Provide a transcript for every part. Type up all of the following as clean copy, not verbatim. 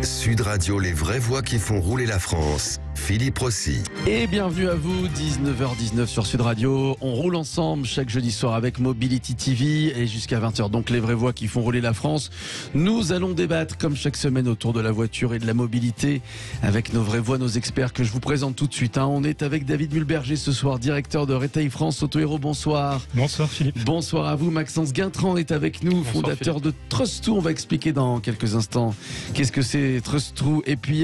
Sud Radio, les vraies voix qui font rouler la France. Philippe Rossi. Et bienvenue à vous, 19h19 sur Sud Radio. On roule ensemble chaque jeudi soir avec Mobility TV et jusqu'à 20h. Donc les vraies voix qui font rouler la France. Nous allons débattre comme chaque semaine autour de la voiture et de la mobilité avec nos vraies voix, nos experts que je vous présente tout de suite. On est avec David Mulberger ce soir, directeur de Retail France Auto Hero. Bonsoir. Bonsoir Philippe. Bonsoir à vous. Maxence Guintran est avec nous, Bonsoir, fondateur de Trust2. On va expliquer dans quelques instants qu'est-ce que c'est Trust2. Et puis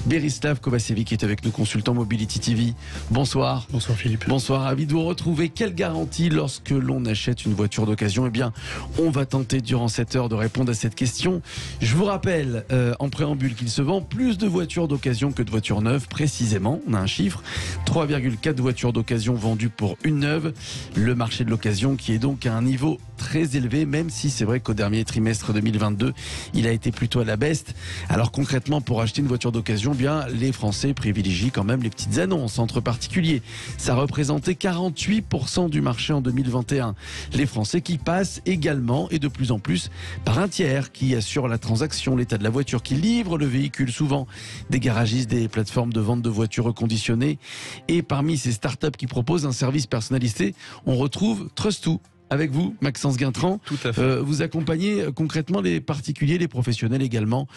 Berislav Kovacevic qui est avec nous, consultant Mobility TV. Bonsoir. Bonsoir Philippe. Bonsoir, ravi de vous retrouver. Quelle garantie lorsque l'on achète une voiture d'occasion? Eh bien, on va tenter durant cette heure de répondre à cette question. Je vous rappelle en préambule qu'il se vend plus de voitures d'occasion que de voitures neuves. Précisément, on a un chiffre, 3,4 voitures d'occasion vendues pour une neuve. Le marché de l'occasion qui est donc à un niveau très élevé, même si c'est vrai qu'au dernier trimestre 2022, il a été plutôt à la baisse. Alors concrètement, pour acheter une voiture d'occasion, bien les Français privilégient quand même les petites annonces entre particuliers. Ça représentait 48% du marché en 2021. Les Français qui passent également et de plus en plus par un tiers qui assure la transaction, l'état de la voiture, qui livre le véhicule, souvent des garagistes, des plateformes de vente de voitures reconditionnées. Et parmi ces startups qui proposent un service personnalisé, on retrouve Trust2. Avec vous, Maxence Guintran. Tout à fait. Vous accompagnez concrètement les particuliers, les professionnels également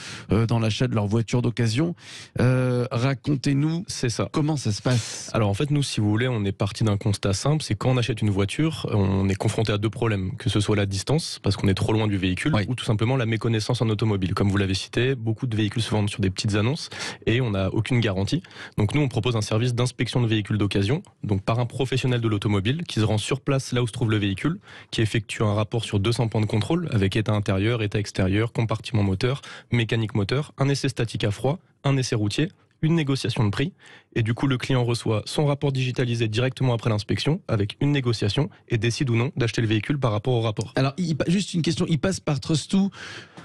dans l'achat de leur voiture d'occasion. Racontez-nous comment ça se passe. Alors en fait, nous, si vous voulez, on est parti d'un constat simple, c'est quand on achète une voiture, on est confronté à deux problèmes, que ce soit la distance, parce qu'on est trop loin du véhicule, ou tout simplement la méconnaissance en automobile. Comme vous l'avez cité, beaucoup de véhicules se vendent sur des petites annonces et on n'a aucune garantie. Donc nous, on propose un service d'inspection de véhicules d'occasion, donc par un professionnel de l'automobile qui se rend sur place là où se trouve le véhicule, qui effectue un rapport sur 200 points de contrôle avec état intérieur, état extérieur, compartiment moteur, mécanique moteur, un essai statique à froid, un essai routier, une négociation de prix, et du coup le client reçoit son rapport digitalisé directement après l'inspection avec une négociation et décide ou non d'acheter le véhicule par rapport au rapport. Alors juste une question, il passe par Trust2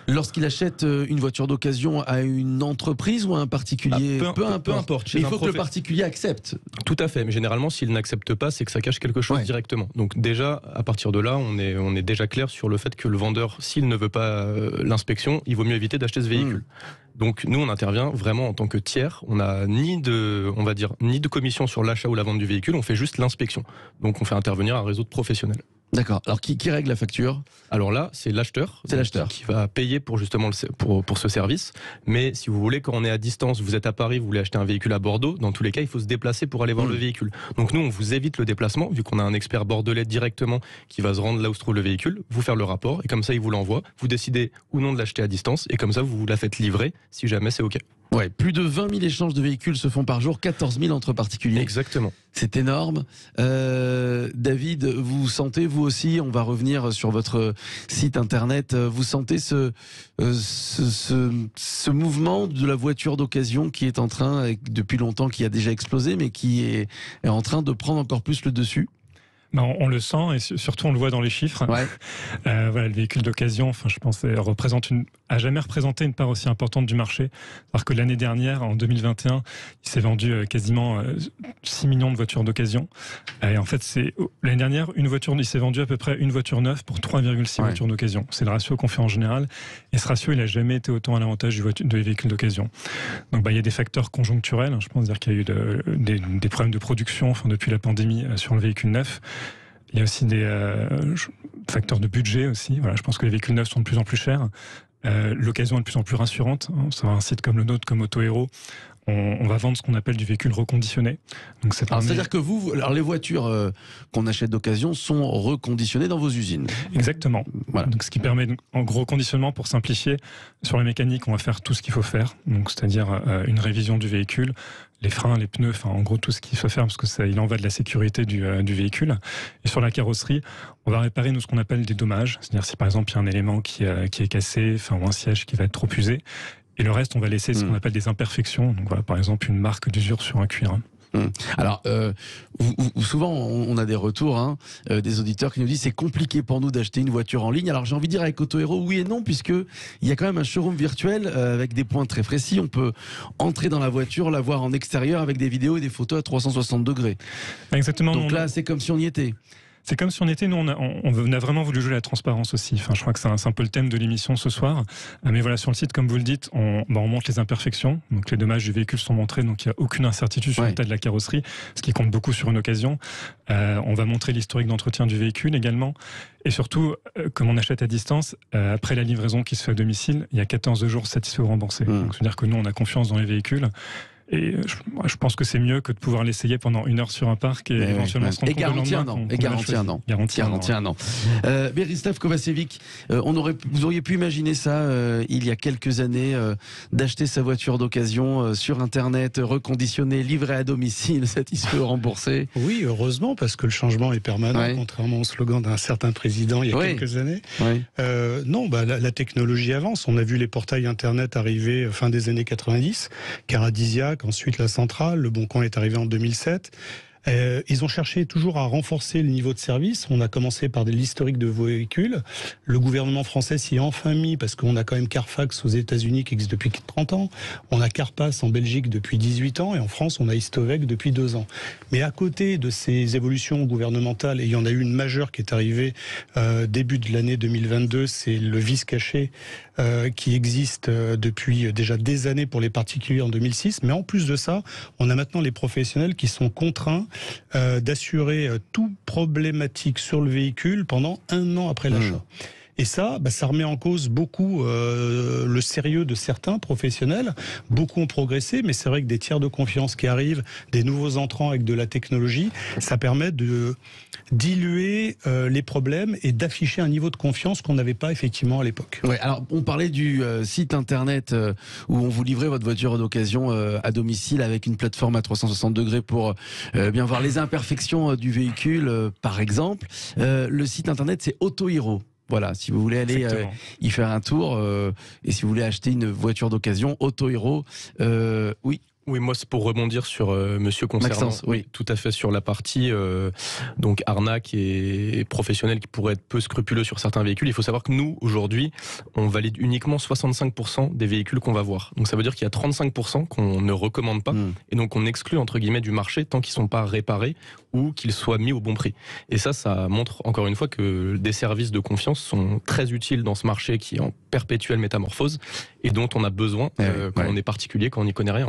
lorsqu'il achète une voiture d'occasion à une entreprise ou à un particulier? Peu importe. Mais il faut que le particulier accepte. Tout à fait, mais généralement s'il n'accepte pas, c'est que ça cache quelque chose directement. Donc déjà, à partir de là, on est déjà clair sur le fait que le vendeur, s'il ne veut pas l'inspection, il vaut mieux éviter d'acheter ce véhicule. Donc nous, on intervient vraiment en tant que tiers. On n'a ni de commission sur l'achat ou la vente du véhicule, on fait juste l'inspection. Donc on fait intervenir un réseau de professionnels. D'accord. Alors qui règle la facture? Alors là, c'est l'acheteur. C'est l'acheteur qui va payer pour justement pour ce service. Mais si vous voulez, quand on est à distance, vous êtes à Paris, vous voulez acheter un véhicule à Bordeaux, dans tous les cas, il faut se déplacer pour aller voir le véhicule. Donc nous, on vous évite le déplacement, vu qu'on a un expert bordelais directement qui va se rendre là où se trouve le véhicule, vous faire le rapport, et comme ça, il vous l'envoie. Vous décidez ou non de l'acheter à distance, et comme ça, vous la faites livrer, si jamais c'est OK. Ouais, plus de 20 000 échanges de véhicules se font par jour, 14 000 entre particuliers. Exactement. C'est énorme. David, vous sentez, vous aussi, on va revenir sur votre site internet, vous sentez ce mouvement de la voiture d'occasion qui est en train, depuis longtemps, qui a déjà explosé, mais qui est en train de prendre encore plus le dessus? On le sent et surtout on le voit dans les chiffres. Voilà, le véhicule d'occasion, je pense, a jamais représenté une part aussi importante du marché. Alors que l'année dernière, en 2021, il s'est vendu quasiment 6 millions de voitures d'occasion. Et en fait, l'année dernière, il s'est vendu à peu près une voiture neuve pour 3,6 voitures d'occasion. C'est le ratio qu'on fait en général. Et ce ratio, il n'a jamais été autant à l'avantage des véhicules d'occasion. Donc, il y a des facteurs conjoncturels. Je pense dire qu'il y a eu des problèmes de production depuis la pandémie sur le véhicule neuf. Il y a aussi des facteurs de budget aussi. Voilà, je pense que les véhicules neufs sont de plus en plus chers. L'occasion est de plus en plus rassurante. Sur un site comme le nôtre, comme Auto Hero, on va vendre ce qu'on appelle du véhicule reconditionné. Donc c'est-à-dire que les voitures qu'on achète d'occasion sont reconditionnées dans vos usines. Exactement. Voilà. Donc ce qui permet, en gros, conditionnement pour simplifier. Sur la mécanique, on va faire tout ce qu'il faut faire. Donc c'est-à-dire une révision du véhicule, les freins, les pneus, en gros tout ce qu'il faut faire parce que il en va de la sécurité du véhicule. Et sur la carrosserie, on va réparer ce qu'on appelle des dommages. C'est-à-dire si par exemple il y a un élément qui est cassé, ou un siège qui va être trop usé. Et le reste, on va laisser ce qu'on appelle des imperfections. Donc voilà, par exemple, une marque d'usure sur un cuir. Alors, souvent, on a des retours des auditeurs qui nous disent c'est compliqué pour nous d'acheter une voiture en ligne. Alors, j'ai envie de dire avec Auto Hero, oui et non, puisque il y a quand même un showroom virtuel avec des points très précis. On peut entrer dans la voiture, la voir en extérieur avec des vidéos et des photos à 360 degrés. Exactement. Donc là, c'est comme si on y était. C'est comme si on était, nous, on a vraiment voulu jouer la transparence aussi. Enfin, je crois que c'est un peu le thème de l'émission ce soir. Mais voilà, sur le site, comme vous le dites, on montre les imperfections. Donc les dommages du véhicule sont montrés, donc il n'y a aucune incertitude sur l'état de la carrosserie, ce qui compte beaucoup sur une occasion. On va montrer l'historique d'entretien du véhicule également. Et surtout, comme on achète à distance, après la livraison qui se fait à domicile, il y a 14 jours satisfaits ou remboursés. Donc c'est-à-dire que nous, on a confiance dans les véhicules. Et je pense que c'est mieux que de pouvoir l'essayer pendant 1 heure sur un parc et éventuellement se rendre compte garantie un an. Et garantie un an. Garantie un an. Berislav Kovacevic, vous auriez pu imaginer ça il y a quelques années, d'acheter sa voiture d'occasion sur Internet, reconditionnée, livrée à domicile, satisfait ou remboursé? Oui, heureusement, parce que le changement est permanent, contrairement au slogan d'un certain président il y a quelques années. Non, la technologie avance. On a vu les portails Internet arriver fin des années 90, Caradisiac, ensuite la Centrale, Le Bon Coin est arrivé en 2007. Ils ont cherché toujours à renforcer le niveau de service. On a commencé par l'historique de vos véhicules. Le gouvernement français s'y est enfin mis parce qu'on a quand même Carfax aux États-Unis qui existe depuis 30 ans. On a Carpass en Belgique depuis 18 ans et en France on a Histovec depuis 2 ans. Mais à côté de ces évolutions gouvernementales, et il y en a eu une majeure qui est arrivée début de l'année 2022, c'est le vice caché qui existe depuis déjà des années pour les particuliers en 2006. Mais en plus de ça, on a maintenant les professionnels qui sont contraints d'assurer toute problématique sur le véhicule pendant 1 an après l'achat. Et ça remet en cause beaucoup le sérieux de certains professionnels. Beaucoup ont progressé, mais c'est vrai que des tiers de confiance qui arrivent, des nouveaux entrants avec de la technologie, ça permet de diluer les problèmes et d'afficher un niveau de confiance qu'on n'avait pas effectivement à l'époque. Ouais, alors on parlait du site internet où on vous livrait votre voiture d'occasion à domicile avec une plateforme à 360 degrés pour bien voir les imperfections du véhicule, par exemple. Le site internet, c'est Autohero. Voilà, si vous voulez aller y faire un tour et si vous voulez acheter une voiture d'occasion, Autohero, oui. Oui, moi c'est pour rebondir sur monsieur concernant, Maxence, oui. Tout à fait sur la partie donc arnaque et professionnel qui pourrait être peu scrupuleux sur certains véhicules. Il faut savoir que nous aujourd'hui, on valide uniquement 65% des véhicules qu'on va voir. Donc ça veut dire qu'il y a 35% qu'on ne recommande pas et donc on exclut entre guillemets du marché tant qu'ils sont pas réparés ou qu'ils soient mis au bon prix. Et ça montre encore une fois que des services de confiance sont très utiles dans ce marché qui est en perpétuelle métamorphose et dont on a besoin quand on est particulier, quand on n'y connaît rien.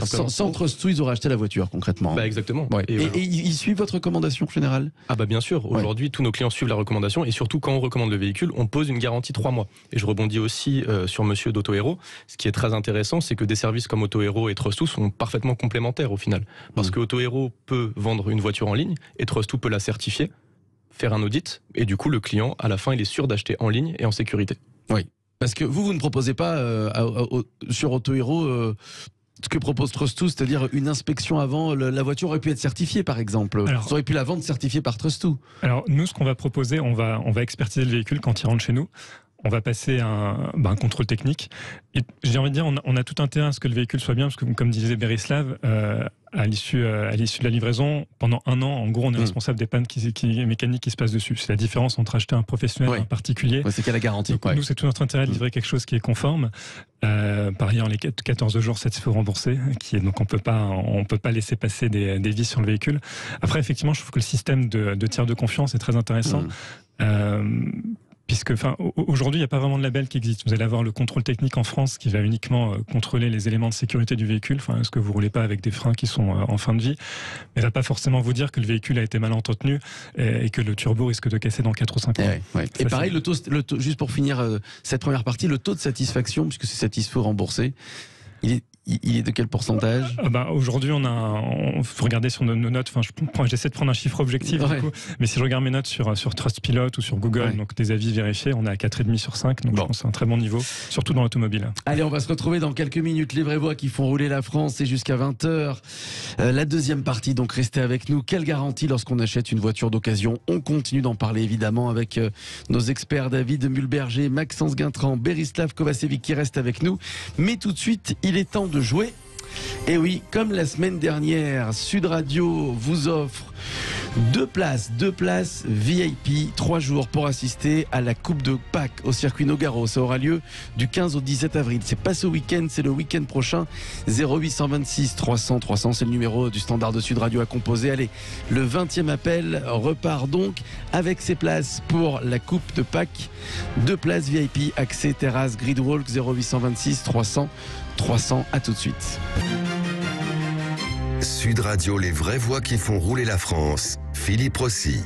Sans Trust2, ils auraient acheté la voiture concrètement. Bah exactement. Ouais. Et ils suivent votre recommandation générale? Ah bah bien sûr. Aujourd'hui, tous nos clients suivent la recommandation et surtout quand on recommande le véhicule, on pose une garantie 3 mois. Et je rebondis aussi sur monsieur d'Autohero. Ce qui est très intéressant, c'est que des services comme Autohero et Trust2 sont parfaitement complémentaires au final. Parce que Autohero peut vendre une voiture en ligne et Trust2 peut la certifier, faire un audit et du coup le client à la fin il est sûr d'acheter en ligne et en sécurité. Oui. Parce que vous ne proposez pas sur Autohero ce que propose Trust2, c'est-à-dire une inspection avant, la voiture aurait pu être certifiée par exemple. Vous auriez pu la vendre certifiée par Trust2. Alors nous, ce qu'on va proposer, on va expertiser le véhicule quand il rentre chez nous. On va passer un contrôle technique. Et j'ai envie de dire, on a tout intérêt à ce que le véhicule soit bien, parce que comme disait Berislav, à l'issue de la livraison, pendant 1 an, en gros, on est responsable des pannes mécaniques qui se passent dessus. C'est la différence entre acheter un professionnel et un particulier. C'est qu'à la garantie. Donc, nous, c'est tout notre intérêt de livrer quelque chose qui est conforme. Par ailleurs, les 14 jours satisfaits remboursés, donc on peut pas laisser passer des vices sur le véhicule. Après, effectivement, je trouve que le système de tiers de confiance est très intéressant. Puisque, aujourd'hui, il n'y a pas vraiment de label qui existe. Vous allez avoir le contrôle technique en France qui va uniquement contrôler les éléments de sécurité du véhicule. Est-ce que vous roulez pas avec des freins qui sont en fin de vie? Mais il va pas forcément vous dire que le véhicule a été mal entretenu et que le turbo risque de casser dans 4 ou 5 ans. Et pareil, le taux, juste pour finir cette première partie, le taux de satisfaction, puisque c'est satisfait ou remboursé, il est de quel pourcentage? Aujourd'hui, faut regarder sur nos notes. J'essaie de prendre un chiffre objectif, du coup, mais si je regarde mes notes sur Trustpilot ou sur Google, donc des avis vérifiés, on est à 4,5 sur 5. Donc je pense que c'est un très bon niveau, surtout dans l'automobile. Allez, on va se retrouver dans quelques minutes. Les vraies voix qui font rouler la France, c'est jusqu'à 20h. La deuxième partie, donc restez avec nous. Quelle garantie lorsqu'on achète une voiture d'occasion? On continue d'en parler évidemment avec nos experts David Mulberger, Maxence Guintran, Berislav Kovacevic qui restent avec nous. Mais tout de suite, il est temps de jouer Et oui, comme la semaine dernière, Sud Radio vous offre deux places VIP, 3 jours pour assister à la Coupe de Pâques au circuit Nogaro. Ça aura lieu du 15 au 17 avril. C'est pas ce week-end, c'est le week-end prochain. 0826 300 300, c'est le numéro du standard de Sud Radio à composer. Allez, le 20e appel repart donc avec ses places pour la Coupe de Pâques. 2 places VIP, accès terrasse, gridwalk, 0826 300 300. À tout de suite. Sud Radio, les vraies voix qui font rouler la France. Philippe Rossi.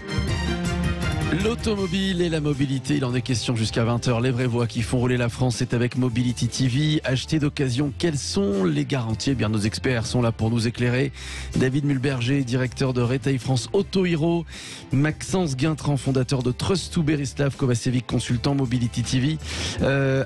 L'automobile et la mobilité, il en est question jusqu'à 20h. Les vraies voix qui font rouler la France, c'est avec Mobility TV. Acheter d'occasion, quelles sont les garanties? Eh bien, nos experts sont là pour nous éclairer. David Mulberger, directeur de Retail France Auto Hero. Maxence Guintran, fondateur de Trust2, Berislav Kovacevic, consultant Mobility TV.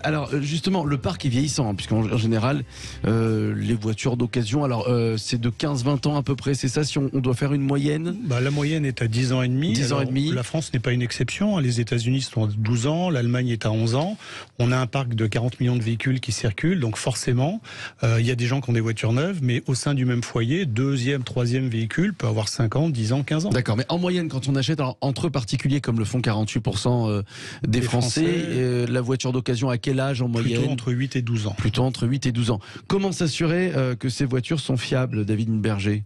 Alors, justement, le parc est vieillissant, hein, puisqu'en général, les voitures d'occasion, alors c'est de 15-20 ans à peu près, c'est ça, si on doit faire une moyenne? La moyenne est à 10 ans et demi. 10 ans et demi. La France n'est pas une exception. Les États-Unis sont à 12 ans, l'Allemagne est à 11 ans. On a un parc de 40 millions de véhicules qui circulent, donc forcément, il y a des gens qui ont des voitures neuves, mais au sein du même foyer, deuxième, troisième véhicule peut avoir 5 ans, 10 ans, 15 ans. D'accord, mais en moyenne, quand on achète, alors, entre particuliers, comme le font 48% des Français, la voiture d'occasion, à quel âge en moyenne? Plutôt entre 8 et 12 ans. Plutôt entre 8 et 12 ans. Comment s'assurer que ces voitures sont fiables, David Mulberger?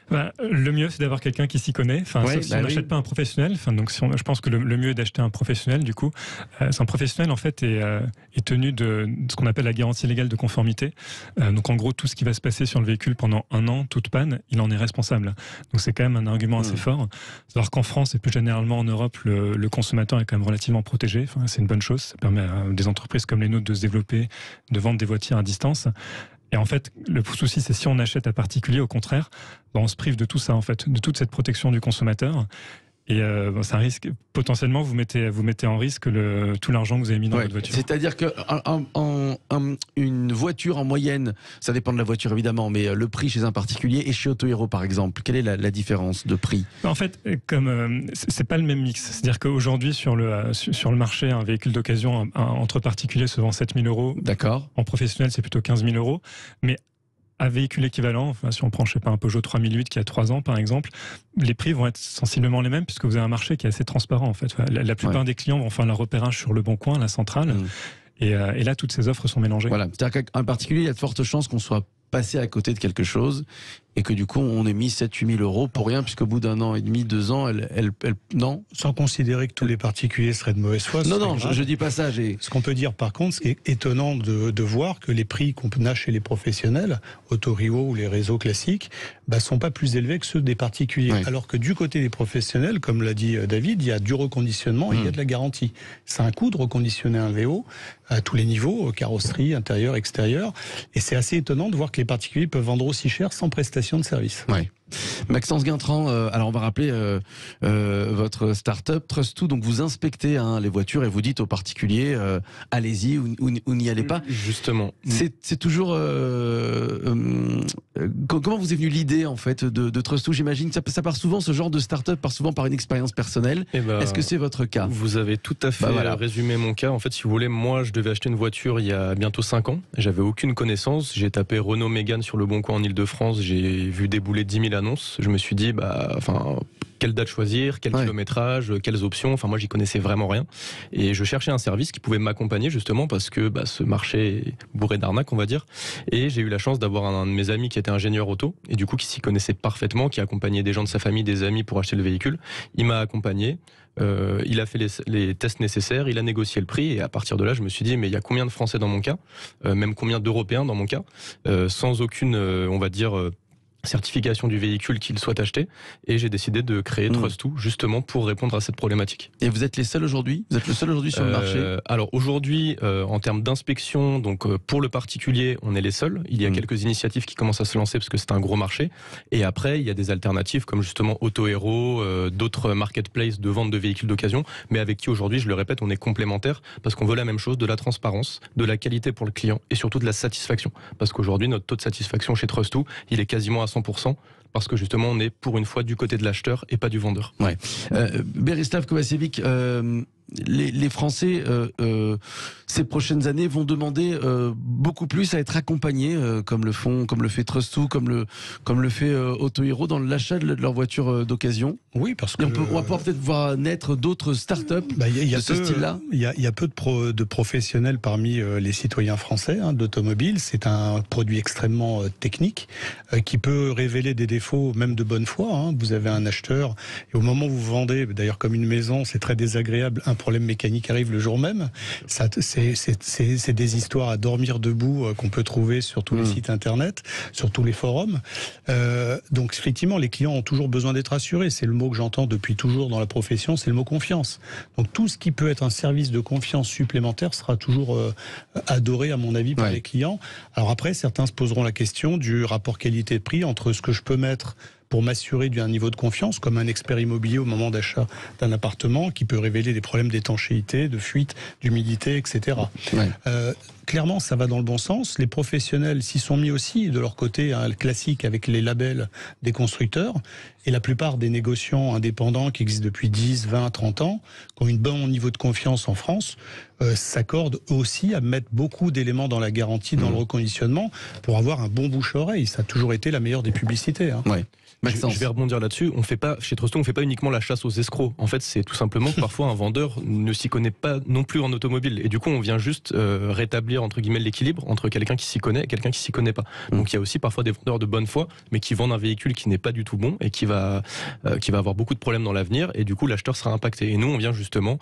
Le mieux, c'est d'avoir quelqu'un qui s'y connaît. Sauf si on n'achète pas un professionnel. Donc, je pense que le mieux est d'acheter un professionnel. Du coup, un professionnel en fait est tenu de ce qu'on appelle la garantie légale de conformité. Donc, en gros, tout ce qui va se passer sur le véhicule pendant 1 an, toute panne, il en est responsable. Donc, c'est quand même un argument assez fort. Alors qu'en France et plus généralement en Europe, le consommateur est quand même relativement protégé. C'est une bonne chose. Ça permet à des entreprises comme les nôtres de se développer, de vendre des voitures à distance. Et en fait, le souci, c'est si on achète à particulier, au contraire, on se prive de tout ça, en fait, de toute cette protection du consommateur. Et c'est un risque. Potentiellement, vous mettez en risque tout l'argent que vous avez mis dans votre voiture. C'est-à-dire que une voiture en moyenne, ça dépend de la voiture évidemment, mais le prix chez un particulier et chez Auto Hero par exemple, quelle est la différence de prix? En fait, comme c'est pas le même mix. C'est-à-dire qu'aujourd'hui sur le marché, un véhicule d'occasion entre particuliers se vend 7 000 €. D'accord. En professionnel, c'est plutôt 15 000 €. Mais à véhicule équivalent, si on prend, je sais pas, un Peugeot 3008 qui a 3 ans par exemple, les prix vont être sensiblement les mêmes puisque vous avez un marché qui est assez transparent en fait. La plupart des clients vont faire leur repérage sur Le Bon Coin, la centrale, et là toutes ces offres sont mélangées. Voilà, c'est-à-dire qu'en particulier, il y a de fortes chances qu'on soit passé à côté de quelque chose et que du coup on ait mis 7-8 000 € pour rien, puisqu'au bout d'1 an et demi, 2 ans, non. Sans considérer que tous les particuliers seraient de mauvaise foi. Non, je dis pas ça. Ce qu'on peut dire par contre, ce qui est étonnant de voir que les prix qu'on a chez les professionnels, Auto Hero ou les réseaux classiques, sont pas plus élevés que ceux des particuliers. Oui. Alors que du côté des professionnels, comme l'a dit David, il y a du reconditionnement et il y a de la garantie. C'est un coût de reconditionner un VO à tous les niveaux, carrosserie, intérieur, extérieur. Et c'est assez étonnant de voir que les particuliers peuvent vendre aussi cher sans prestation de service. Ouais. Maxence Guintran, alors on va rappeler votre start-up Trust2, donc vous inspectez les voitures et vous dites aux particuliers allez-y ou n'y allez pas. Justement. C'est toujours comment vous est venue l'idée en fait de Trust2? J'imagine que ça part souvent, ce genre de start-up part souvent par une expérience personnelle. Est-ce que c'est votre cas? Vous avez tout à fait résumé mon cas. En fait, si vous voulez, moi je devais acheter une voiture il y a bientôt 5 ans. J'avais aucune connaissance. J'ai tapé Renault Mégane sur Le Bon Coin en Ile-de-France. J'ai vu débouler 10 000 annonces. Je me suis dit, quelle date choisir, quel kilométrage, quelles options. Enfin, moi, j'y connaissais vraiment rien. Et je cherchais un service qui pouvait m'accompagner justement parce que ce marché est bourré d'arnaques, on va dire. Et j'ai eu la chance d'avoir un de mes amis qui était ingénieur auto et du coup qui s'y connaissait parfaitement, qui accompagnait des gens de sa famille, des amis pour acheter le véhicule. Il m'a accompagné. Il a fait les tests nécessaires, il a négocié le prix et à partir de là je me suis dit mais il y a combien de Français dans mon cas, même combien d'Européens dans mon cas, sans aucune on va dire certification du véhicule qu'il soit acheté, et j'ai décidé de créer Trust2 justement pour répondre à cette problématique. Et vous êtes les seuls aujourd'hui? Vous êtes le seul aujourd'hui sur le marché? Alors aujourd'hui, en termes d'inspection, donc pour le particulier, on est les seuls. Il y a quelques initiatives qui commencent à se lancer parce que c'est un gros marché. Et après, il y a des alternatives comme justement Auto Hero, d'autres marketplaces de vente de véhicules d'occasion, mais avec qui aujourd'hui, je le répète, on est complémentaires parce qu'on veut la même chose, de la transparence, de la qualité pour le client et surtout de la satisfaction. Parce qu'aujourd'hui, notre taux de satisfaction chez Trust2, il est quasiment à 100%. parce que justement on est pour une fois du côté de l'acheteur et pas du vendeur. Ouais. Berislav Kovacevic, les Français, ces prochaines années, vont demander beaucoup plus à être accompagnés, comme le fait Trust2, comme le fait Autohero, dans l'achat de leur voiture d'occasion. Oui, parce que on va pouvoir peut-être voir naître d'autres startups de ce style-là. Il y a peu de professionnels parmi les citoyens français d'automobile. C'est un produit extrêmement technique qui peut révéler des défauts, même de bonne foi. Vous avez un acheteur et au moment où vous vendez, d'ailleurs comme une maison, c'est très désagréable. Un problème mécanique arrive le jour même. C'est des histoires à dormir debout qu'on peut trouver sur tous les sites internet, sur tous les forums. Donc effectivement, les clients ont toujours besoin d'être assurés. C'est le mot que j'entends depuis toujours dans la profession, c'est le mot confiance. Donc tout ce qui peut être un service de confiance supplémentaire sera toujours adoré, à mon avis, par les clients. Alors après, certains se poseront la question du rapport qualité-prix entre ce que je peux mettre pour m'assurer d'un niveau de confiance, comme un expert immobilier au moment d'achat d'un appartement, qui peut révéler des problèmes d'étanchéité, de fuite, d'humidité, etc. Ouais. Clairement, ça va dans le bon sens. Les professionnels s'y sont mis aussi, de leur côté, classique avec les labels des constructeurs. Et la plupart des négociants indépendants qui existent depuis 10, 20, 30 ans, qui ont un bon niveau de confiance en France, s'accordent aussi à mettre beaucoup d'éléments dans la garantie, dans le reconditionnement, pour avoir un bon bouche-oreille. Ça a toujours été la meilleure des publicités. Ouais. Je vais rebondir là-dessus. Chez Trust2, on ne fait pas uniquement la chasse aux escrocs. En fait, c'est tout simplement que parfois un vendeur ne s'y connaît pas non plus en automobile. Et du coup, on vient juste rétablir entre guillemets l'équilibre entre quelqu'un qui s'y connaît et quelqu'un qui s'y connaît pas. Donc il y a aussi parfois des vendeurs de bonne foi, mais qui vendent un véhicule qui n'est pas du tout bon et qui va avoir beaucoup de problèmes dans l'avenir. Et du coup, l'acheteur sera impacté. Et nous, on vient justement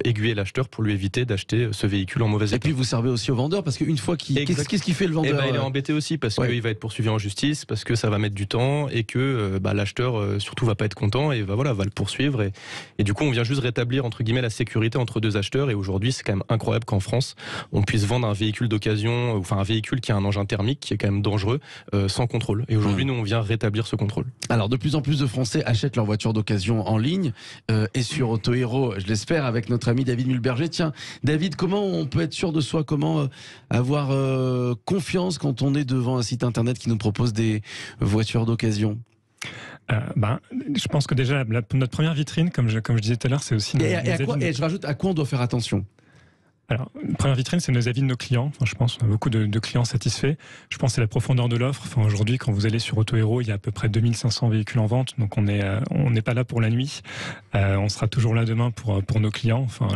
aiguiller l'acheteur pour lui éviter d'acheter ce véhicule en mauvais état. Et puis vous servez aussi au vendeur, parce qu'une fois qu'est-ce qu'il fait le vendeur? Il est embêté aussi parce qu'il va être poursuivi en justice, parce que ça va mettre du temps et que l'acheteur surtout va pas être content et va le poursuivre. Et du coup, on vient juste rétablir entre guillemets la sécurité entre deux acheteurs. Et aujourd'hui, c'est quand même incroyable qu'en France, on puisse vendre un véhicule d'occasion, enfin un véhicule qui a un engin thermique qui est quand même dangereux, sans contrôle. Et aujourd'hui, nous, on vient rétablir ce contrôle. Alors, de plus en plus de Français achètent leur voiture d'occasion en ligne et sur Autohero, je l'espère, avec notre ami David Mulberger. Tiens, David, comment on peut être sûr de soi? Comment avoir confiance quand on est devant un site internet qui nous propose des voitures d'occasion? Je pense que déjà, notre première vitrine, comme je disais tout à l'heure, c'est aussi... Et je rajoute, à quoi on doit faire attention? Alors, première vitrine, c'est nos avis de nos clients. Enfin, je pense qu'on a beaucoup de clients satisfaits. Je pense que c'est la profondeur de l'offre. Enfin, aujourd'hui, quand vous allez sur Autohero, il y a à peu près 2500 véhicules en vente. Donc, on n'est pas là pour la nuit. On sera toujours là demain pour nos clients. Enfin,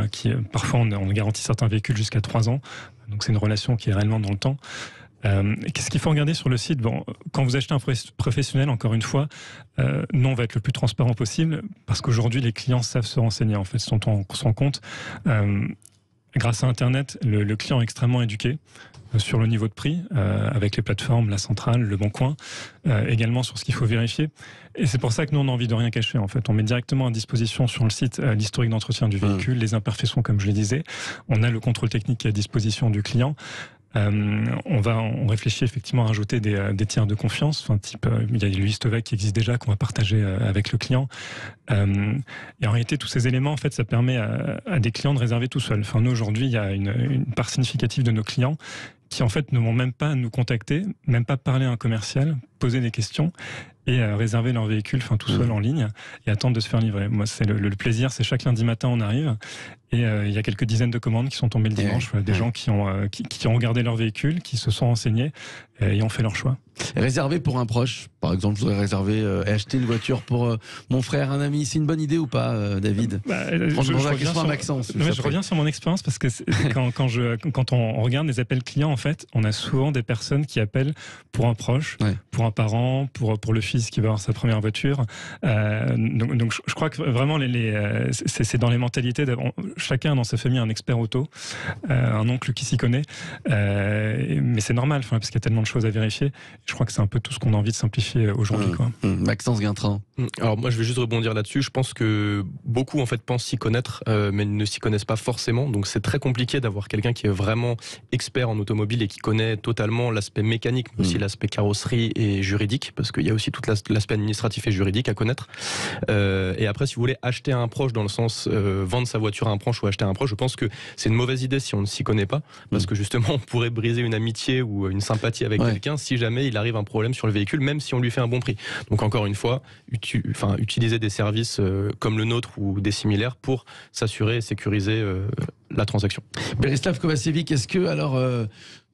parfois, on garantit certains véhicules jusqu'à 3 ans. Donc, c'est une relation qui est réellement dans le temps. Qu'est-ce qu'il faut regarder sur le site? Quand vous achetez un professionnel, encore une fois, nous, on va être le plus transparent possible parce qu'aujourd'hui, les clients savent se renseigner. En fait, se rend compte. Grâce à Internet, le client est extrêmement éduqué sur le niveau de prix, avec les plateformes, la centrale, le Bon Coin, également sur ce qu'il faut vérifier. Et c'est pour ça que nous, on a envie de rien cacher. En fait, on met directement à disposition sur le site l'historique d'entretien du véhicule, les imperfections, comme je le disais. On a le contrôle technique qui est à disposition du client. On réfléchit effectivement à rajouter des tiers de confiance, type il y a l'Histovac qui existe déjà, qu'on va partager avec le client. Et en réalité, tous ces éléments, en fait, ça permet à des clients de réserver tout seul. Nous, aujourd'hui, il y a une part significative de nos clients qui, en fait, ne vont même pas nous contacter, même pas parler à un commercial, poser des questions et réserver leur véhicule tout seul en ligne et attendre de se faire livrer. Moi, c'est le plaisir, c'est chaque lundi matin, on arrive et il y a quelques dizaines de commandes qui sont tombées le dimanche, des gens qui ont regardé leur véhicule, qui se sont renseignés et ont fait leur choix. Réserver pour un proche, par exemple, je voudrais réserver et acheter une voiture pour mon frère, un ami, c'est une bonne idée ou pas, David? Je reviens sur mon expérience parce que quand on regarde les appels clients, en fait, on a souvent des personnes qui appellent pour un proche, pour un parent, pour le fils qui va avoir sa première voiture. Donc je crois que vraiment c'est dans les mentalités. Chacun dans sa famille a un expert auto, un oncle qui s'y connaît, mais c'est normal parce qu'il y a tellement de choses à vérifier. Je crois que c'est un peu tout ce qu'on a envie de simplifier aujourd'hui. Maxence Guintran. Alors moi je vais juste rebondir là-dessus. Je pense que beaucoup en fait pensent s'y connaître, mais ne s'y connaissent pas forcément. Donc c'est très compliqué d'avoir quelqu'un qui est vraiment expert en automobile et qui connaît totalement l'aspect mécanique, mais aussi l'aspect carrosserie et juridique, parce qu'il y a aussi toute l'aspect administratif et juridique à connaître. Et après, si vous voulez acheter à un proche, dans le sens vendre sa voiture à un proche ou acheter à un proche, je pense que c'est une mauvaise idée si on ne s'y connaît pas, parce que justement, on pourrait briser une amitié ou une sympathie avec quelqu'un si jamais il arrive un problème sur le véhicule, même si on lui fait un bon prix. Donc encore une fois, utiliser des services comme le nôtre ou des similaires pour s'assurer et sécuriser la transaction. Berislav Kovacevic, est-ce que alors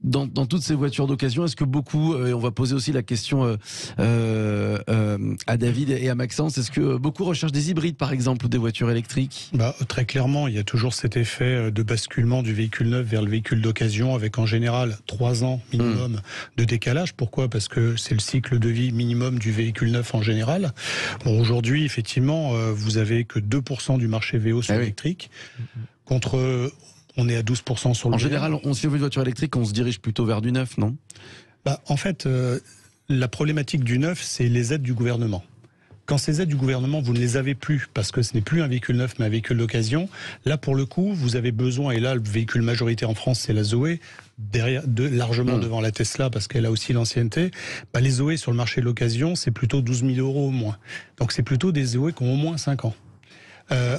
dans toutes ces voitures d'occasion, est-ce que beaucoup, et on va poser aussi la question à David et à Maxence, est-ce que beaucoup recherchent des hybrides par exemple ou des voitures électriques? Très clairement, il y a toujours cet effet de basculement du véhicule neuf vers le véhicule d'occasion avec en général 3 ans minimum de décalage. Pourquoi ? Parce que c'est le cycle de vie minimum du véhicule neuf en général. Bon, aujourd'hui, effectivement, vous avez que 2% du marché VO sur électrique contre... On est à 12% sur le... En général, si on veut une voiture électrique, on se dirige plutôt vers du neuf, non ? En fait, la problématique du neuf, c'est les aides du gouvernement. Quand ces aides du gouvernement, vous ne les avez plus, parce que ce n'est plus un véhicule neuf, mais un véhicule d'occasion, là, pour le coup, vous avez besoin, et là, le véhicule majoritaire en France, c'est la Zoé, largement devant la Tesla, parce qu'elle a aussi l'ancienneté. Les Zoé sur le marché de l'occasion, c'est plutôt 12 000 € au moins. Donc c'est plutôt des Zoé qui ont au moins 5 ans.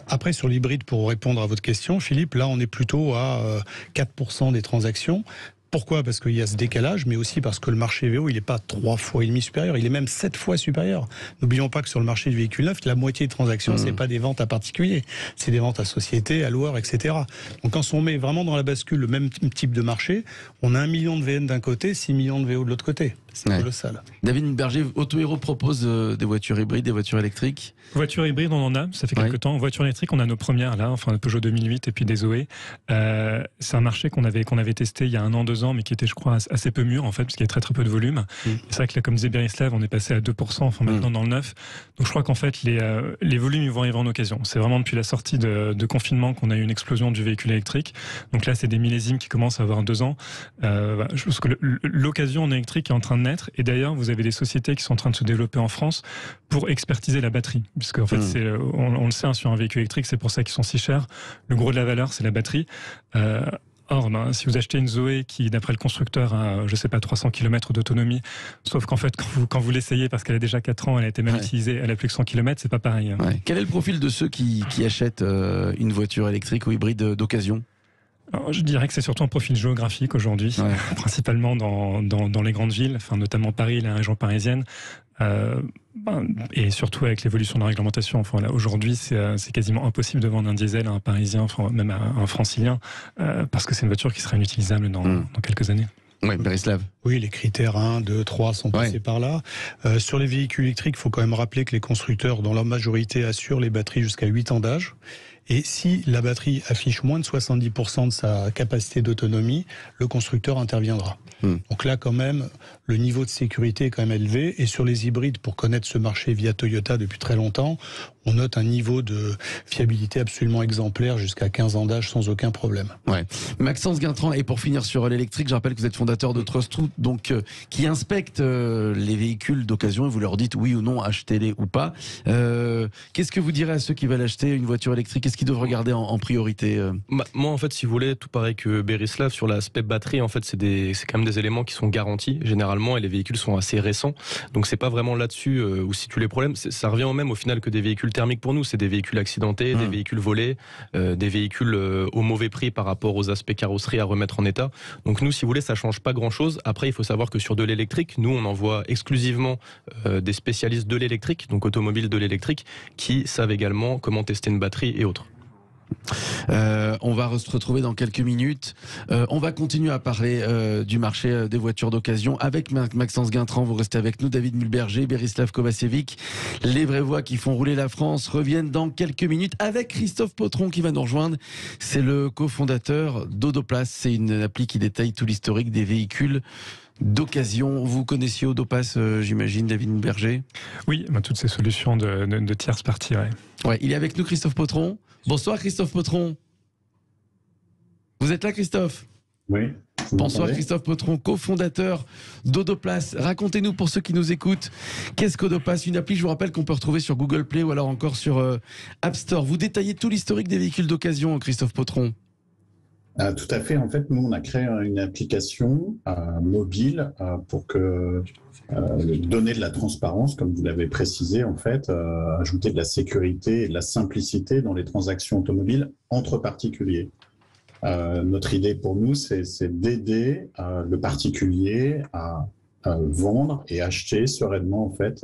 Après, sur l'hybride, pour répondre à votre question, Philippe, là, on est plutôt à 4% des transactions. Pourquoi ? Parce qu'il y a ce décalage, mais aussi parce que le marché VO, il n'est pas 3,5 fois supérieur, il est même 7 fois supérieur. N'oublions pas que sur le marché du véhicule neuf, la moitié des transactions, c'est pas des ventes à particuliers, c'est des ventes à sociétés, à loueurs, etc. Donc quand on met vraiment dans la bascule le même type de marché, on a 1 million de VN d'un côté, 6 millions de VO de l'autre côté. C'est colossal. David Berger, Autohero propose des voitures hybrides, des voitures électriques. Voitures hybrides, on en a, ça fait quelques temps. Voitures électriques, on a nos premières là, enfin Peugeot 2008 et puis des Zoé. C'est un marché qu'on avait testé il y a 1 an, 2 ans, mais qui était, je crois, assez peu mûr en fait, parce qu'il y a très très peu de volume. C'est vrai que là, comme disait Berislav, on est passé à 2%, enfin maintenant dans le neuf. Donc je crois qu'en fait, les volumes ils vont arriver en occasion. C'est vraiment depuis la sortie de confinement qu'on a eu une explosion du véhicule électrique. Donc là, c'est des millésimes qui commencent à avoir 2 ans. Je pense que l'occasion en électrique est en train de naître. Et d'ailleurs, vous avez des sociétés qui sont en train de se développer en France pour expertiser la batterie. Puisque, en fait, on le sait, sur un véhicule électrique, c'est pour ça qu'ils sont si chers. Le gros de la valeur, c'est la batterie. Or, si vous achetez une Zoé qui, d'après le constructeur, a, 300 km d'autonomie, sauf qu'en fait, quand vous l'essayez, parce qu'elle a déjà 4 ans, elle a été mal utilisée, elle a plus que 100 km, c'est pas pareil. Quel est le profil de ceux qui achètent une voiture électrique ou hybride d'occasion ? Alors, je dirais que c'est surtout un profil géographique aujourd'hui, principalement dans les grandes villes, notamment Paris, la région parisienne, et surtout avec l'évolution de la réglementation. Enfin, là, aujourd'hui, c'est quasiment impossible de vendre un diesel à un Parisien, même à un Francilien, parce que c'est une voiture qui sera inutilisable dans quelques années. Oui, Berislav. Oui, les critères 1, 2, 3 sont passés par là. Sur les véhicules électriques, il faut quand même rappeler que les constructeurs, dans leur majorité, assurent les batteries jusqu'à 8 ans d'âge. Et si la batterie affiche moins de 70% de sa capacité d'autonomie, le constructeur interviendra. Donc là, quand même, le niveau de sécurité est quand même élevé. Et sur les hybrides, pour connaître ce marché via Toyota depuis très longtemps, on note un niveau de fiabilité absolument exemplaire jusqu'à 15 ans d'âge sans aucun problème. Maxence Guintran, et pour finir sur l'électrique, je rappelle que vous êtes fondateur de Trustroot, donc qui inspecte les véhicules d'occasion et vous leur dites oui ou non, achetez-les ou pas. Qu'est-ce que vous direz à ceux qui veulent acheter une voiture électrique ? Qu'est-ce qu'ils doivent regarder en priorité ? Moi, en fait, si vous voulez, tout pareil que Berislav, sur l'aspect batterie, en fait, c'est quand même des éléments qui sont garantis généralement et les véhicules sont assez récents. Donc c'est pas vraiment là-dessus où se situent les problèmes. Ça revient au même au final que des véhicules thermiques pour nous. C'est des véhicules accidentés, des véhicules volés, des véhicules au mauvais prix par rapport aux aspects carrosserie à remettre en état. Donc nous, si vous voulez, ça change pas grand-chose. Après, il faut savoir que sur de l'électrique, nous, on envoie exclusivement des spécialistes de l'électrique, donc automobiles de l'électrique, qui savent également comment tester une batterie et autres. On va se retrouver dans quelques minutes. On va continuer à parler du marché des voitures d'occasion avec Maxence Guintran. Vous restez avec nous. David Mulberger, Berislav Kovacevic. Les vraies voix qui font rouler la France reviennent dans quelques minutes avec Christophe Potron qui va nous rejoindre. C'est le cofondateur d'Odoplace. C'est une appli qui détaille tout l'historique des véhicules d'occasion. Vous connaissiez Odopass, j'imagine, David Mulberger ? Oui, toutes ces solutions de tierces parties. Il est avec nous, Christophe Potron. Bonsoir Christophe Potron. Vous êtes là, Christophe ? Oui. Bonsoir Christophe Potron, cofondateur d'Odoplace. Racontez-nous pour ceux qui nous écoutent, qu'est-ce qu'Odoplace ? Une appli, je vous rappelle, qu'on peut retrouver sur Google Play ou alors encore sur App Store. Vous détaillez tout l'historique des véhicules d'occasion, Christophe Potron. Tout à fait. En fait, nous, on a créé une application mobile pour donner de la transparence, comme vous l'avez précisé, en fait, ajouter de la sécurité et de la simplicité dans les transactions automobiles entre particuliers. Notre idée pour nous, c'est d'aider le particulier à vendre et acheter sereinement, en fait,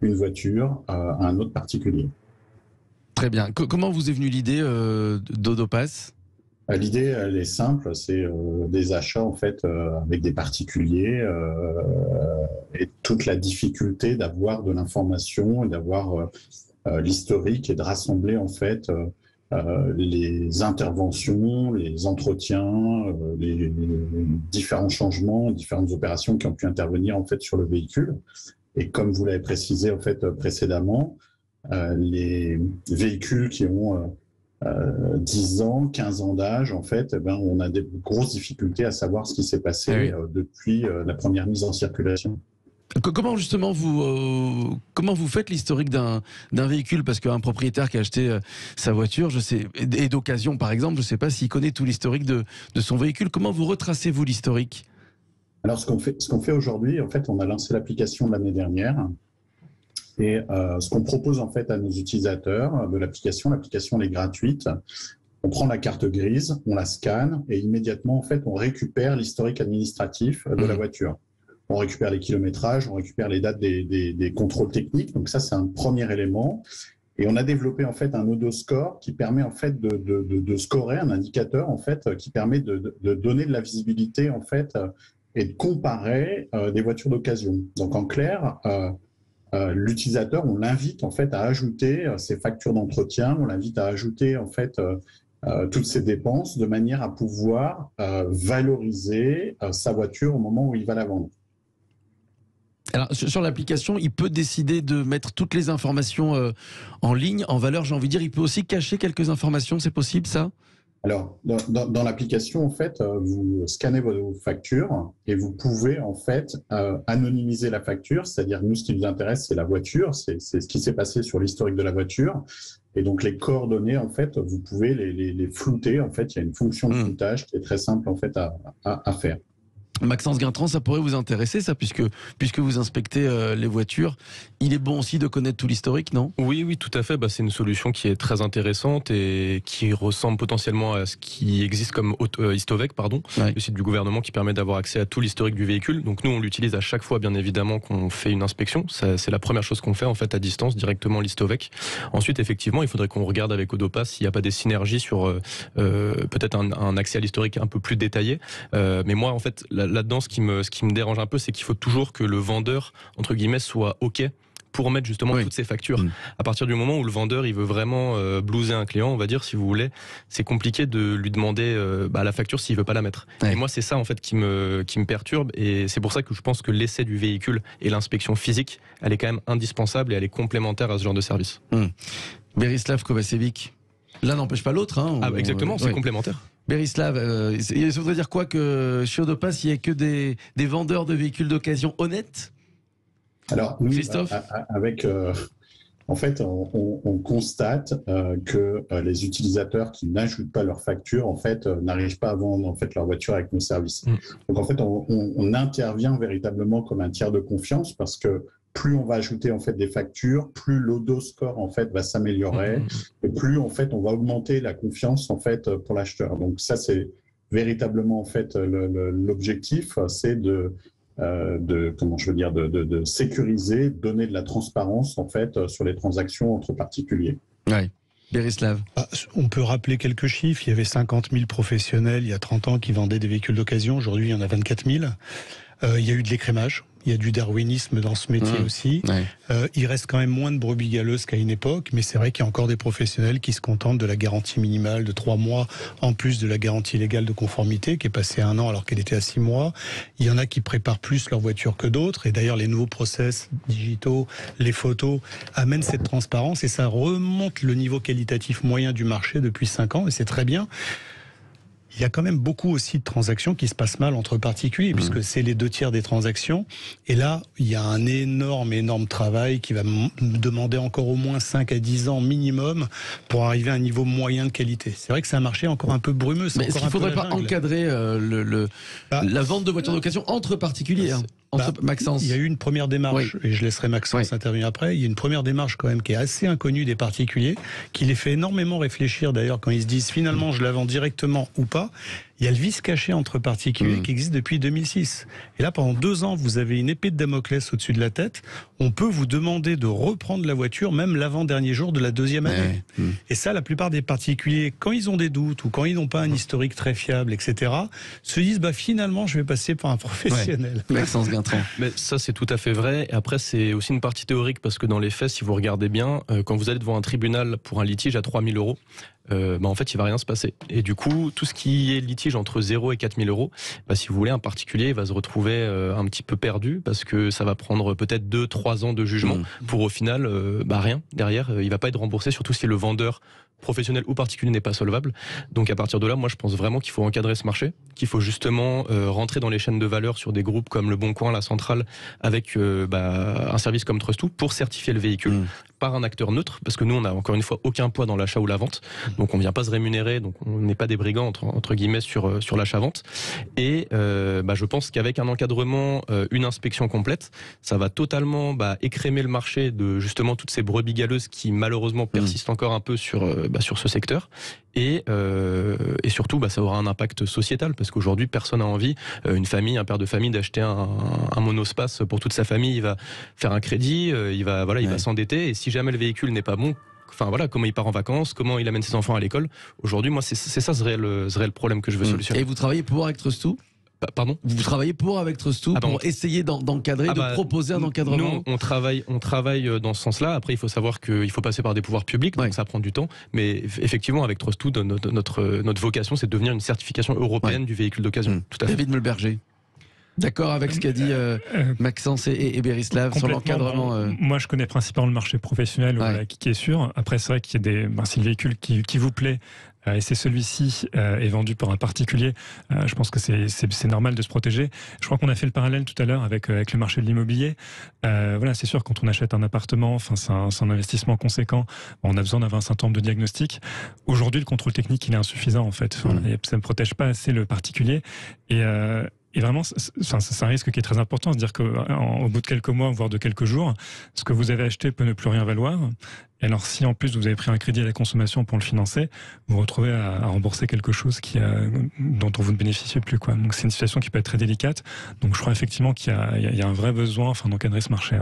une voiture à un autre particulier. Très bien. Comment vous est venue l'idée d'Odopass ? L'idée, elle est simple, c'est des achats en fait avec des particuliers et toute la difficulté d'avoir de l'information, d'avoir l'historique et de rassembler en fait les interventions, les entretiens, les différents changements, différentes opérations qui ont pu intervenir en fait sur le véhicule. Et comme vous l'avez précisé en fait précédemment, les véhicules qui ont 10 ans, 15 ans d'âge, en fait, on a des grosses difficultés à savoir ce qui s'est passé depuis la première mise en circulation. Comment justement vous faites l'historique d'un véhicule, parce qu'un propriétaire qui a acheté sa voiture, je sais, et d'occasion par exemple, je ne sais pas s'il connaît tout l'historique de son véhicule. Comment vous retracez-vous l'historique ? Alors ce qu'on fait aujourd'hui, en fait, on a lancé l'application l'année dernière. Et ce qu'on propose en fait à nos utilisateurs de l'application elle est gratuite. On prend la carte grise, on la scanne et immédiatement en fait on récupère l'historique administratif de la voiture. On récupère les kilométrages, on récupère les dates des contrôles techniques. Donc ça c'est un premier élément. Et on a développé en fait un Odoscore qui permet en fait de scorer un indicateur en fait qui permet de donner de la visibilité en fait et de comparer des voitures d'occasion. Donc en clair. L'utilisateur, on l'invite en fait à ajouter ses factures d'entretien, on l'invite à ajouter en fait toutes ses dépenses de manière à pouvoir valoriser sa voiture au moment où il va la vendre. Alors, sur l'application, il peut décider de mettre toutes les informations en ligne, en valeur, j'ai envie de dire. Il peut aussi cacher quelques informations, c'est possible ça ? Alors, dans l'application, en fait, vous scannez vos factures et vous pouvez, en fait, anonymiser la facture. C'est-à-dire, nous, ce qui nous intéresse, c'est la voiture, c'est ce qui s'est passé sur l'historique de la voiture. Et donc, les coordonnées, en fait, vous pouvez les flouter. En fait, il y a une fonction de floutage qui est très simple, en fait, à faire. Maxence Guintran, ça pourrait vous intéresser, ça, puisque vous inspectez les voitures. Il est bon aussi de connaître tout l'historique, non ? Oui, tout à fait. C'est une solution qui est très intéressante et qui ressemble potentiellement à ce qui existe comme Histovec, le site du gouvernement qui permet d'avoir accès à tout l'historique du véhicule. Donc nous, on l'utilise à chaque fois, bien évidemment, qu'on fait une inspection. C'est la première chose qu'on fait, en fait, à distance, directement l'Histovec. Ensuite, effectivement, il faudrait qu'on regarde avec Odopass s'il n'y a pas des synergies sur peut-être un accès à l'historique un peu plus détaillé. Mais moi, en fait, là-dedans, ce qui me dérange un peu, c'est qu'il faut toujours que le vendeur, entre guillemets, soit OK pour mettre justement toutes ces factures. À partir du moment où le vendeur il veut vraiment blouser un client, on va dire, si vous voulez, c'est compliqué de lui demander la facture s'il veut pas la mettre. Et moi, c'est ça en fait qui me perturbe, et c'est pour ça que je pense que l'essai du véhicule et l'inspection physique, elle est quand même indispensable et elle est complémentaire à ce genre de service. Berislav Kovacevic, l'un n'empêche pas l'autre. Exactement, c'est complémentaire. Berislav, ça voudrait dire quoi que chez Odopass, il n'y a que des vendeurs de véhicules d'occasion honnêtes ? Alors, nous, Christophe, en fait, on constate que les utilisateurs qui n'ajoutent pas leur facture, en fait, n'arrivent pas à vendre en fait leur voiture avec nos services. Donc, en fait, on intervient véritablement comme un tiers de confiance, parce que plus on va ajouter en fait des factures, plus l'Odoscore en fait va s'améliorer, et plus en fait on va augmenter la confiance en fait pour l'acheteur. Donc ça, c'est véritablement en fait l'objectif, c'est de sécuriser, donner de la transparence en fait sur les transactions entre particuliers. Oui. Berislav. On peut rappeler quelques chiffres. Il y avait 50 000 professionnels il y a 30 ans qui vendaient des véhicules d'occasion. Aujourd'hui, il y en a 24 000. Il y a eu de l'écrémage. Il y a du darwinisme dans ce métier aussi. Il reste quand même moins de brebis galeuses qu'à une époque, mais c'est vrai qu'il y a encore des professionnels qui se contentent de la garantie minimale de 3 mois, en plus de la garantie légale de conformité, qui est passée à 1 an alors qu'elle était à 6 mois. Il y en a qui préparent plus leur voiture que d'autres, et d'ailleurs les nouveaux process digitaux, les photos, amènent cette transparence, et ça remonte le niveau qualitatif moyen du marché depuis 5 ans, et c'est très bien. il y a quand même beaucoup aussi de transactions qui se passent mal entre particuliers, puisque c'est les 2/3 des transactions. Et là, il y a un énorme travail qui va demander encore au moins 5 à 10 ans minimum pour arriver à un niveau moyen de qualité. C'est vrai que c'est un marché encore un peu brumeux. Mais est-ce qu'il ne faudrait pas encadrer la vente de voitures d'occasion entre particuliers Maxence. Il y a eu une première démarche, et je laisserai Maxence intervenir après. Il y a une première démarche quand même qui est assez inconnue des particuliers, qui les fait énormément réfléchir d'ailleurs quand ils se disent finalement je la vends directement ou pas. Il y a le vice caché entre particuliers qui existe depuis 2006. Et là, pendant 2 ans, vous avez une épée de Damoclès au-dessus de la tête. On peut vous demander de reprendre la voiture, même l'avant-dernier jour de la 2e année. Et ça, la plupart des particuliers, quand ils ont des doutes ou quand ils n'ont pas un historique très fiable, etc., se disent finalement, je vais passer par un professionnel. Maxence Guintran. Mais ça, c'est tout à fait vrai. Et après, c'est aussi une partie théorique parce que dans les faits, si vous regardez bien, quand vous allez devant un tribunal pour un litige à 3 000 €, en fait, il va rien se passer. Et du coup, tout ce qui est litige entre 0 et 4 000 €, si vous voulez, un particulier va se retrouver un petit peu perdu parce que ça va prendre peut-être 2-3 ans de jugement pour au final, rien. Derrière, il va pas être remboursé, surtout si le vendeur professionnel ou particulier n'est pas solvable. Donc à partir de là, moi je pense vraiment qu'il faut encadrer ce marché, qu'il faut justement rentrer dans les chaînes de valeur sur des groupes comme Le Bon Coin, La Centrale, avec un service comme Trust2 pour certifier le véhicule par un acteur neutre, parce que nous on n'a encore une fois aucun poids dans l'achat ou la vente, donc on vient pas se rémunérer, donc on n'est pas des brigands entre guillemets sur l'achat-vente. Et je pense qu'avec un encadrement, une inspection complète, ça va totalement écrémer le marché de justement toutes ces brebis galeuses qui malheureusement persistent encore un peu sur ce secteur. Et surtout, ça aura un impact sociétal parce qu'aujourd'hui, personne n'a envie, une famille, un père de famille, d'acheter un monospace pour toute sa famille. Il va faire un crédit, il va s'endetter. Et si jamais le véhicule n'est pas bon, comment il part en vacances, comment il amène ses enfants à l'école. Aujourd'hui, moi, c'est ça ce réel problème que je veux solutionner. Et vous travaillez avec Trust2 ? Pardon ? Vous travaillez avec Trust2 pour essayer d'encadrer, de proposer un encadrement. Nous, on travaille dans ce sens-là. Après, il faut savoir qu'il faut passer par des pouvoirs publics, donc ça prend du temps. Mais effectivement, avec Trust2, notre vocation, c'est de devenir une certification européenne du véhicule d'occasion. Tout à fait. David Meulberger. D'accord avec ce qu'a dit Maxence et Berislav sur l'encadrement. Moi, je connais principalement le marché professionnel qui est sûr. Après, c'est vrai qu'il y a si le véhicule qui vous plaît, et c'est celui-ci est vendu par un particulier, je pense que c'est normal de se protéger. Je crois qu'on a fait le parallèle tout à l'heure avec le marché de l'immobilier. C'est sûr, quand on achète un appartement, c'est un investissement conséquent, on a besoin d'avoir un certain nombre de diagnostics. Aujourd'hui, le contrôle technique, il est insuffisant en fait. Ça ne protège pas assez le particulier. Et vraiment, c'est un risque qui est très important, c'est-à-dire qu'au bout de quelques mois, voire de quelques jours, ce que vous avez acheté peut ne plus rien valoir. Et alors, si en plus vous avez pris un crédit à la consommation pour le financer, vous vous retrouvez à rembourser quelque chose dont vous ne bénéficiez plus, quoi. Donc, c'est une situation qui peut être très délicate. Donc, je crois effectivement qu'il y a un vrai besoin, d'encadrer ce marché.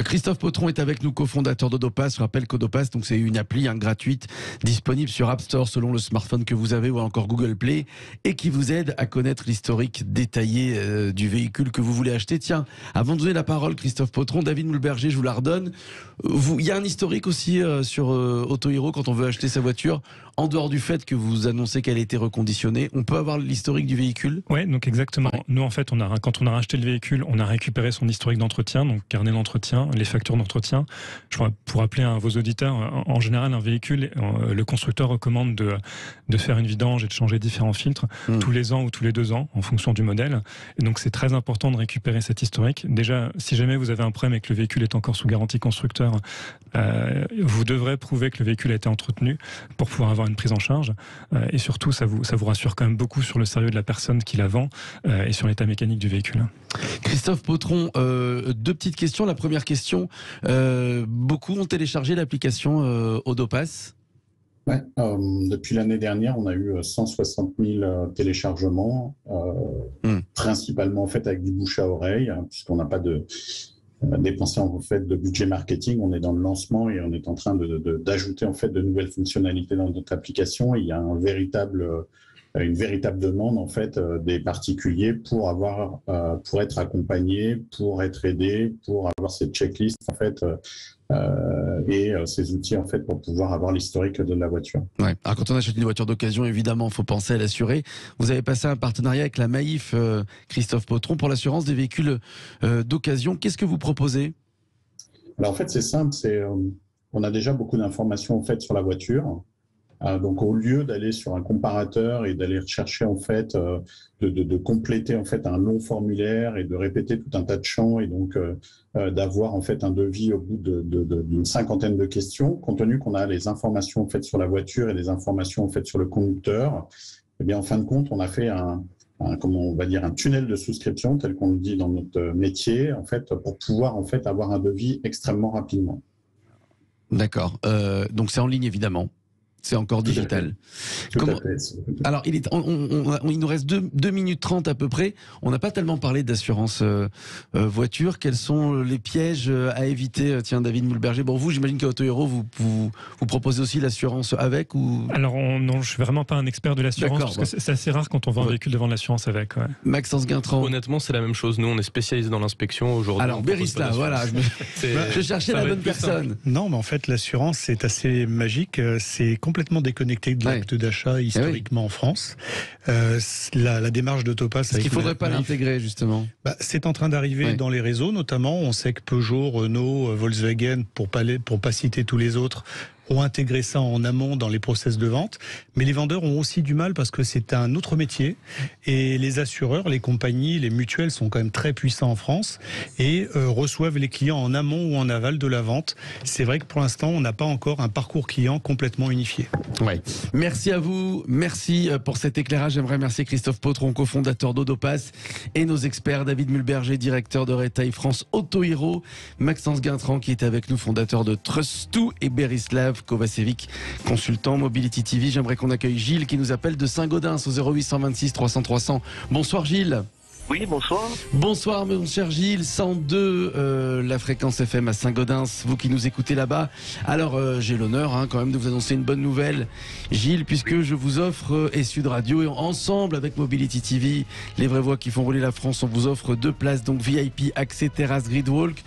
Christophe Potron est avec nous, cofondateur d'Odopass. Je rappelle qu'Odopass, donc c'est une appli gratuite disponible sur App Store selon le smartphone que vous avez ou encore Google Play et qui vous aide à connaître l'historique détaillé du véhicule que vous voulez acheter. Tiens, avant de donner la parole, Christophe Potron, David Meulberger, je vous la redonne. Il y a un historique aussi sur Autohero quand on veut acheter sa voiture, en dehors du fait que vous annoncez qu'elle a été reconditionnée, on peut avoir l'historique du véhicule ? Oui, donc exactement. Ouais. Nous, en fait, quand on a racheté le véhicule, on a récupéré son historique d'entretien, donc carnet d'entretien, les factures d'entretien. Je crois, pour rappeler à vos auditeurs, en général, un véhicule, le constructeur recommande de faire une vidange et de changer différents filtres tous les ans ou tous les 2 ans, en fonction du modèle. Et donc, c'est très important de récupérer cet historique. Déjà, si jamais vous avez un problème et que le véhicule est encore sous garantie constructeur, vous devrez prouver que le véhicule a été entretenu pour pouvoir avoir une prise en charge. Et surtout, ça vous rassure quand même beaucoup sur le sérieux de la personne qui la vend et sur l'état mécanique du véhicule. Christophe Potron, 2 petites questions. La première question, beaucoup ont téléchargé l'application Odopass ? Ouais, depuis l'année dernière, on a eu 160 000 téléchargements, principalement en fait avec du bouche à oreille, puisqu'on n'a pas dépensé en fait de budget marketing. On est dans le lancement et on est en train d'ajouter en fait de nouvelles fonctionnalités dans notre application. Et il y a une véritable demande en fait des particuliers pour être accompagnés, pour être aidés, pour avoir cette checklist en fait et ces outils en fait pour pouvoir avoir l'historique de la voiture. Ouais. Alors quand on achète une voiture d'occasion, évidemment, il faut penser à l'assurer. Vous avez passé un partenariat avec la Maïf, Christophe Potron, pour l'assurance des véhicules d'occasion. Qu'est-ce que vous proposez ? Alors en fait, c'est simple, on a déjà beaucoup d'informations en fait sur la voiture. Donc, au lieu d'aller sur un comparateur et d'aller rechercher en fait, de compléter en fait un long formulaire et de répéter tout un tas de champs et donc d'avoir en fait un devis au bout d'une cinquantaine de questions, compte tenu qu'on a les informations en fait sur la voiture et les informations en fait sur le conducteur, eh bien en fin de compte, on a fait comment on va dire, un tunnel de souscription tel qu'on le dit dans notre métier en fait pour pouvoir en fait avoir un devis extrêmement rapidement. D'accord. Donc c'est en ligne évidemment. C'est encore digital. Alors, il nous reste 2 minutes 30 à peu près. On n'a pas tellement parlé d'assurance voiture. Quels sont les pièges à éviter? Tiens, David Mulberger, bon, vous, j'imagine qu'à Auto Hero, vous proposez aussi l'assurance avec ou... Alors, non, je suis vraiment pas un expert de l'assurance, parce que c'est assez rare quand on vend un véhicule de vendre l'assurance avec. Ouais. Maxence Guintran. Honnêtement, c'est la même chose. Nous, on est spécialisé dans l'inspection aujourd'hui. Alors, Bérisla, voilà. Je cherchais la bonne personne. Non, mais en fait, l'assurance, c'est assez magique. C'est complètement déconnecté de l'acte d'achat historiquement en France. La démarche d'Autopass... Est-ce qu'il ne faudrait pas l'intégrer, justement? C'est en train d'arriver dans les réseaux, notamment. On sait que Peugeot, Renault, Volkswagen, pour pas citer tous les autres, ont intégré ça en amont dans les process de vente, mais les vendeurs ont aussi du mal parce que c'est un autre métier et les assureurs, les compagnies, les mutuelles sont quand même très puissants en France et reçoivent les clients en amont ou en aval de la vente. C'est vrai que pour l'instant, on n'a pas encore un parcours client complètement unifié. Ouais. Merci à vous, merci pour cet éclairage. J'aimerais remercier Christophe Potron, cofondateur d'Autopass, et nos experts, David Mulberger, directeur de Retail France Auto Hero, Maxence Guintran qui est avec nous, fondateur de Trust2, et Berislav Kovacevic, consultant Mobility TV. J'aimerais qu'on accueille Gilles qui nous appelle de Saint-Gaudens au 0826 300 300. Bonsoir Gilles. Oui, bonsoir. Bonsoir mon cher Gilles, 102 la fréquence FM à Saint-Gaudens, vous qui nous écoutez là-bas. Alors j'ai l'honneur quand même de vous annoncer une bonne nouvelle Gilles, puisque je vous offre et Sud Radio et ensemble avec Mobility TV, les vraies voix qui font rouler la France, on vous offre 2 places donc VIP, accès terrasse Gridwalk,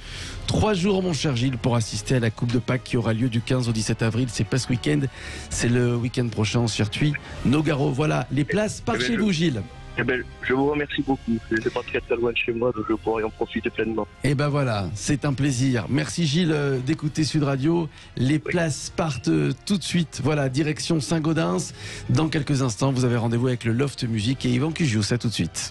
3 jours mon cher Gilles pour assister à la Coupe de Pâques qui aura lieu du 15 au 17 avril. C'est pas ce week-end, c'est le week-end prochain en circuit Nogaro. Voilà, les places par chez vous Gilles. Eh ben, je vous remercie beaucoup. C'est pas très loin de chez moi, donc je pourrai en profiter pleinement. Et ben voilà, c'est un plaisir. Merci Gilles d'écouter Sud Radio. Les places partent tout de suite. Voilà, direction Saint-Gaudens. Dans quelques instants, vous avez rendez-vous avec le Loft Music et Yvan Cugius. À tout de suite.